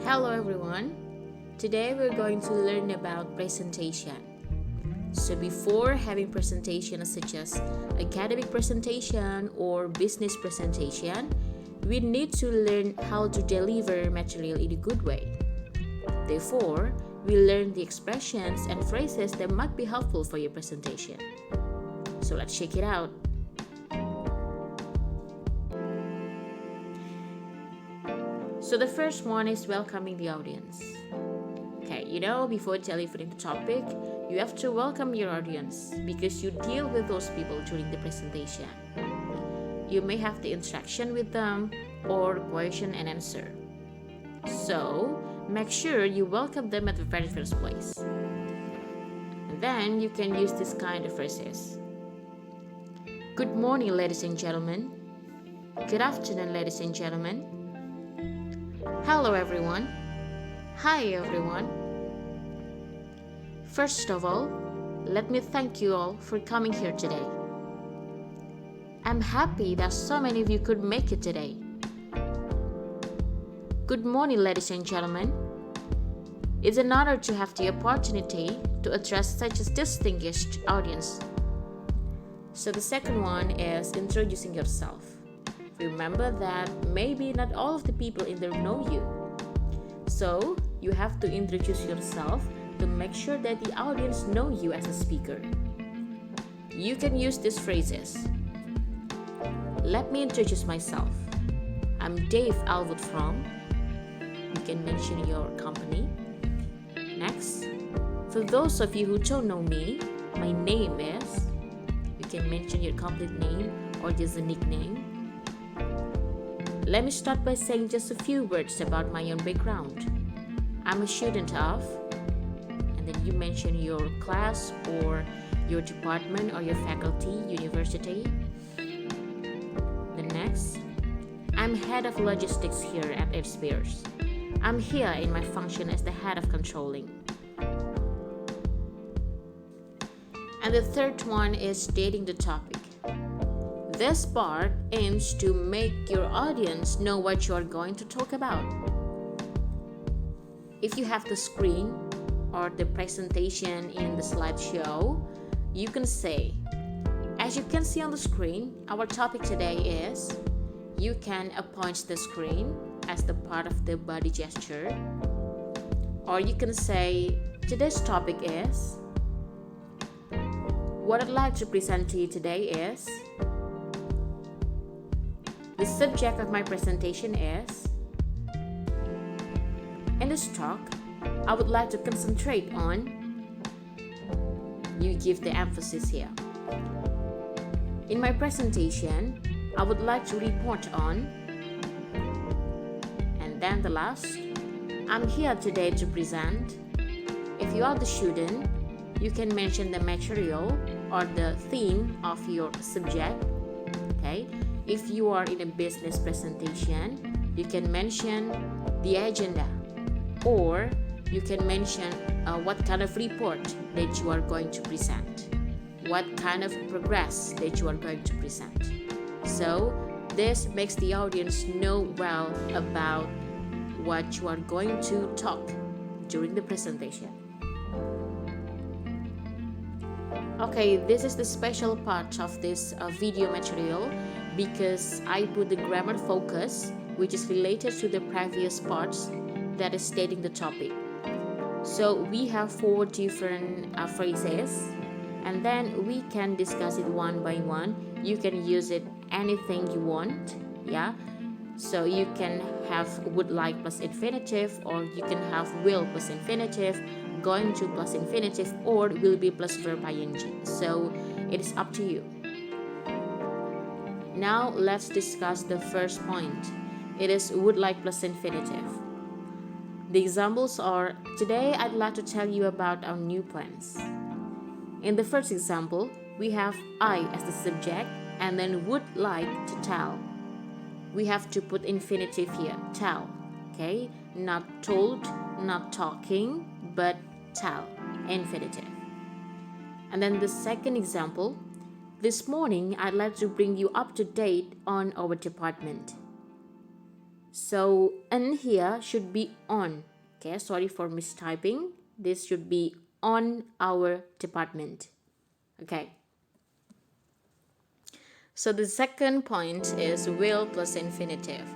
Hello everyone. Today we're going to learn about presentation. So before having presentations such as academic presentation or business presentation, we need to learn how to deliver material in a good way. Therefore, we learn the expressions and phrases that might be helpful for your presentation. So let's check it out. So the first one is welcoming the audience. Okay, before delivering the topic, you have to welcome your audience because you deal with those people during the presentation. You may have the interaction with them or question and answer. So make sure you welcome them at the very first place. And then you can use this kind of phrases. Good morning, ladies and gentlemen. Good afternoon, ladies and gentlemen. Hello everyone. Hi everyone. First of all, let me thank you all for coming here today. I'm happy that so many of you could make it today. Good morning, ladies and gentlemen. It's an honor to have the opportunity to address such a distinguished audience. So the second one is introducing yourself. Remember that maybe not all of the people in there know you. So you have to introduce yourself to make sure that the audience know you as a speaker. You can use these phrases. Let me introduce myself. I'm Dave Alwood from. You can mention your company. Next, for those of you who don't know me, my name is. You can mention your complete name or just a nickname. Let me start by saying just a few words about my own background. I'm a student of, and then you mention your class or your department or your faculty, university. The next, I'm head of logistics here at Airspares. I'm here in my function as the head of controlling. And the third one is stating the topic. This part aims to make your audience know what you are going to talk about. If you have the screen or the presentation in the slideshow, you can say, as you can see on the screen, our topic today is, you can appoint the screen as the part of the body gesture. Or you can say, today's topic is, what I'd like to present to you today is, the subject of my presentation is, in this talk, I would like to concentrate on, you give the emphasis here. In my presentation, I would like to report on, and then the last, I'm here today to present. If you are the student, you can mention the material or the theme of your subject, okay? If you are in a business presentation, you can mention the agenda, or you can mention what kind of report that you are going to present, what kind of progress that you are going to present. So this makes the audience know well about what you are going to talk during the presentation. Okay, this is the special part of this video material because I put the grammar focus, which is related to the previous parts, that is stating the topic. So we have 4 different phrases, and then we can discuss it one by one. You can use it anything you want, yeah. So you can have would like plus infinitive, or you can have will plus infinitive, going to plus infinitive, or will be plus verb ing. So it is up to you. Now let's discuss the first point. It is would like plus infinitive. The examples are, today I'd like to tell you about our new plans. In the first example, we have I as the subject and then would like to tell. We have to put infinitive here, tell, okay? Not told, not talking, but tell, infinitive. And then the second example, this morning I'd like to bring you up to date on our department. So in here should be on. Okay, sorry for mistyping. This should be on our department. Okay. So the second point is will plus infinitive.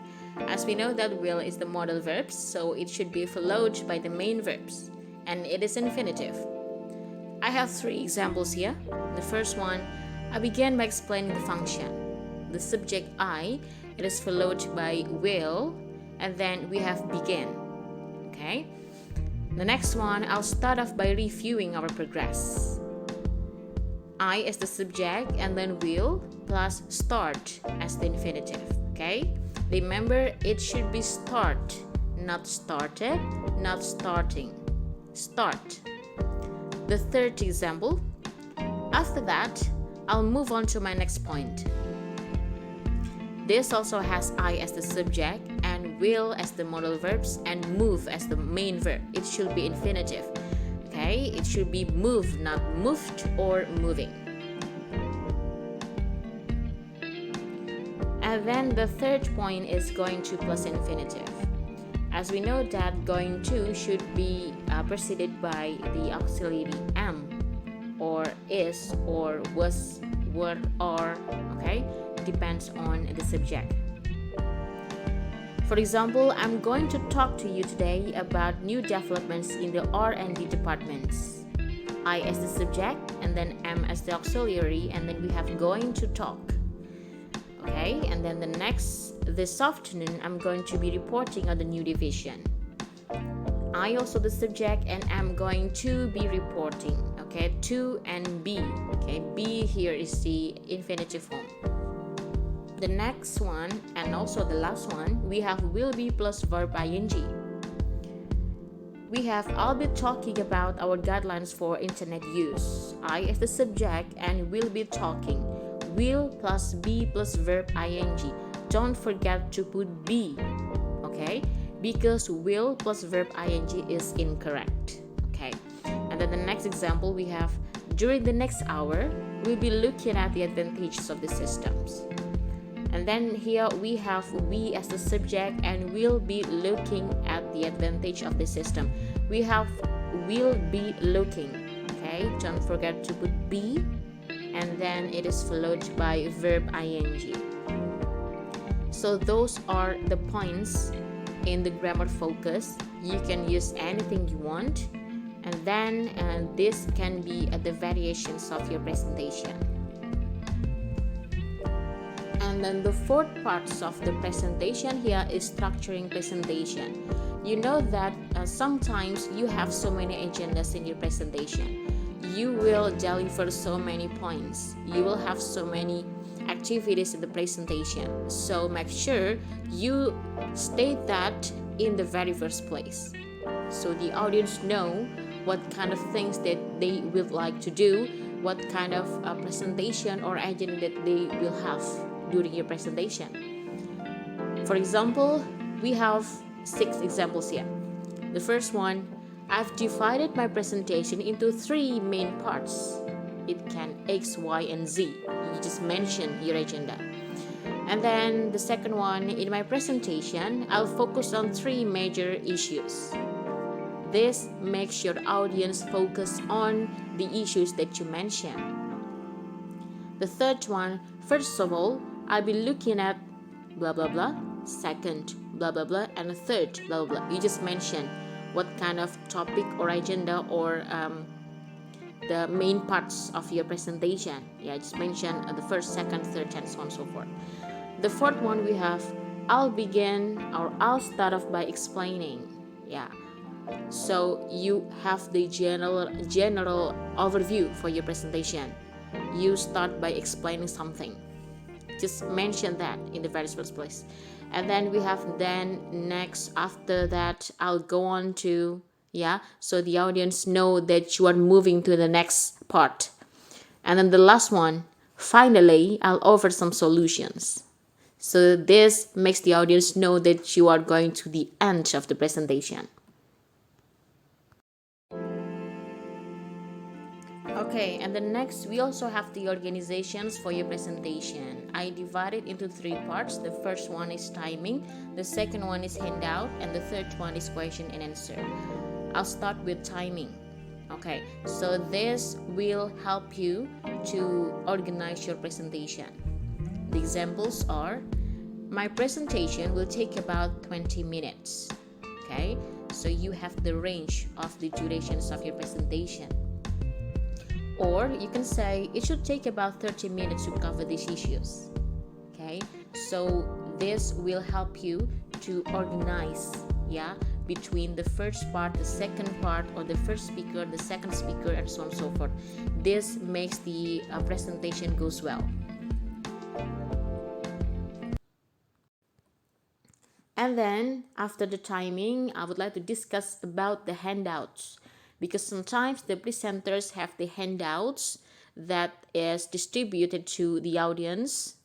As we know that will is the modal verbs, so it should be followed by the main verbs, and it is infinitive. I have 3 examples here. The first one, I began by explaining the function. The subject I, it is followed by will, and then we have began. Okay. The next one, I'll start off by reviewing our progress. I as the subject and then will plus start as the infinitive. Okay. Remember, it should be start, not started, not starting. Start. The third example, after that, I'll move on to my next point. This also has I as the subject and will as the modal verbs and move as the main verb. It should be infinitive. Okay, it should be moved, not moved or moving. And then the third point is going to plus infinitive. As we know that going to should be preceded by the auxiliary am, or is, or was, were, or, okay, depends on the subject. For example, I'm going to talk to you today about new developments in the R&D departments. I as the subject and then am as the auxiliary, and then we have going to talk. Okay, and then this afternoon I'm going to be reporting on the new division. I also the subject and am going to be reporting. Okay, to and be. Okay, be here is the infinitive form. The next one and also the last one, we have will be plus verb ing. We have I'll be talking about our guidelines for internet use. I as the subject and will be talking. Will plus be plus verb ing. Don't forget to put be. Okay, because will plus verb ing is incorrect. Okay, and then the next example we have during the next hour we'll be looking at the advantages of the systems. And then here we have we as the subject and will be looking at the advantage of the system. We have will be looking. Okay, don't forget to put be, and then it is followed by verb ing. So those are the points in the grammar focus. You can use anything you want, and then this can be the variations of your presentation. And then the fourth parts of the presentation here is structuring presentation. You know that sometimes you have so many agendas in your presentation. You will deliver so many points. You will have so many activities in the presentation. So make sure you state that in the very first place, so the audience know what kind of things that they would like to do, what kind of presentation or agenda that they will have during your presentation. For example, we have 6 examples here. The first one, I've divided my presentation into 3 main parts. It can X, Y, and Z. You just mention your agenda. And then the second one, in my presentation, I'll focus on 3 major issues. This makes your audience focus on the issues that you mention. The third one, first of all, I'll be looking at blah blah blah, second blah blah blah, and a third blah blah blah. You just mention what kind of topic or agenda or the main parts of your presentation. Yeah, just mention the first, second, third, and so on and so forth. The fourth one we have, I'll start off by explaining. Yeah, so you have the general overview for your presentation. You start by explaining something. Just mention that in the very first place. And then we have next after that I'll go on to so the audience know that you are moving to the next part. And then the last one, finally I'll offer some solutions. So this makes the audience know that you are going to the end of the presentation. Okay, and then next we also have the organizations for your presentation. I divided into 3 parts. The first one is timing, the second one is handout, and the third one is question and answer. I'll start with timing. Okay, so this will help you to organize your presentation. The examples are, my presentation will take about 20 minutes. Okay, so you have the range of the durations of your presentation. Or you can say it should take about 30 minutes to cover these issues. Okay, so this will help you to organize, between the first part, the second part, or the first speaker, the second speaker, and so on and so forth. This makes the presentation goes well. And then after the timing, I would like to discuss about the handouts, because sometimes the presenters have the handouts that is distributed to the audience,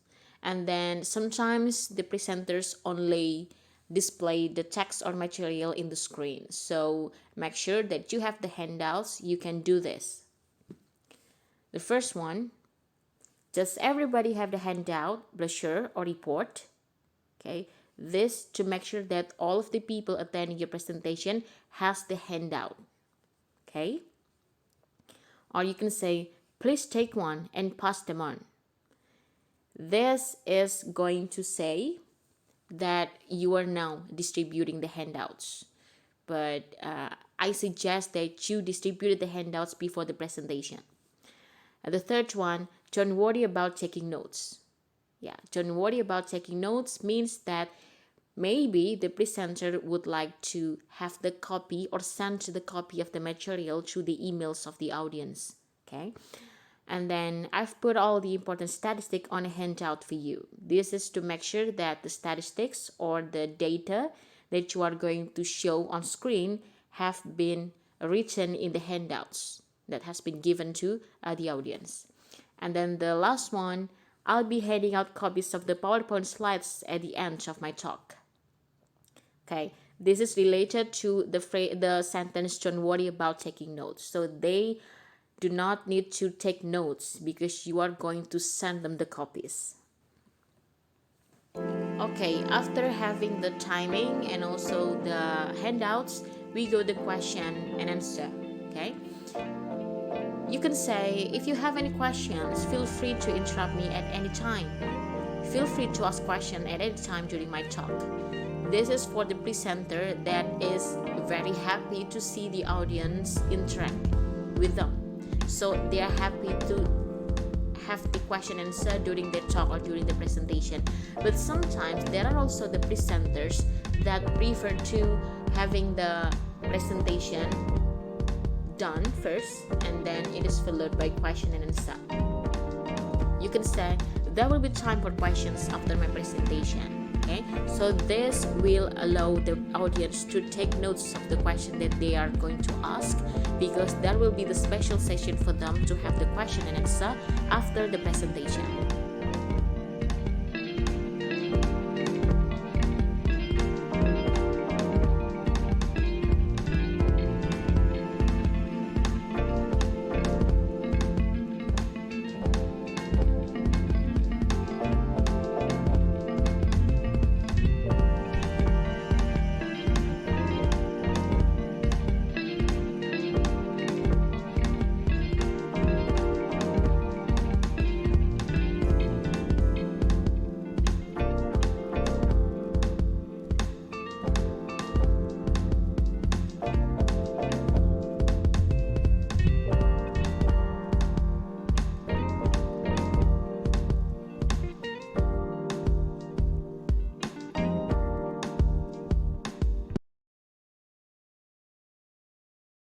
and then sometimes the presenters only display the text or material in the screen. So make sure that you have the handouts. You can do this. The first one, does everybody have the handout, brochure, or report? Okay, this to make sure that all of the people attending your presentation has the handout. Okay, or you can say, please take one and pass them on. This is going to say that you are now distributing the handouts, but I suggest that you distributed the handouts before the presentation. The third one, don't worry about taking notes. Don't worry about taking notes means that maybe the presenter would like to have the copy or send the copy of the material through the emails of the audience. Okay, and then I've put all the important statistics on a handout for you. This is to make sure that the statistics or the data that you are going to show on screen have been written in the handouts that has been given to the audience. And then the last one, I'll be handing out copies of the PowerPoint slides at the end of my talk. Okay, this is related to the sentence, don't worry about taking notes. So they do not need to take notes because you are going to send them the copies. Okay, after having the timing and also the handouts, we go to question and answer. Okay, you can say, if you have any questions, feel free to interrupt me at any time. Feel free to ask questions at any time during my talk. This is for the presenter that is very happy to see the audience interact with them. So they are happy to have the question and answer during their talk or during the presentation. But sometimes there are also the presenters that prefer to having the presentation done first and then it is followed by question and answer. You can say, there will be time for questions after my presentation. Okay, so this will allow the audience to take notes of the question that they are going to ask, because there will be the special session for them to have the question and answer after the presentation.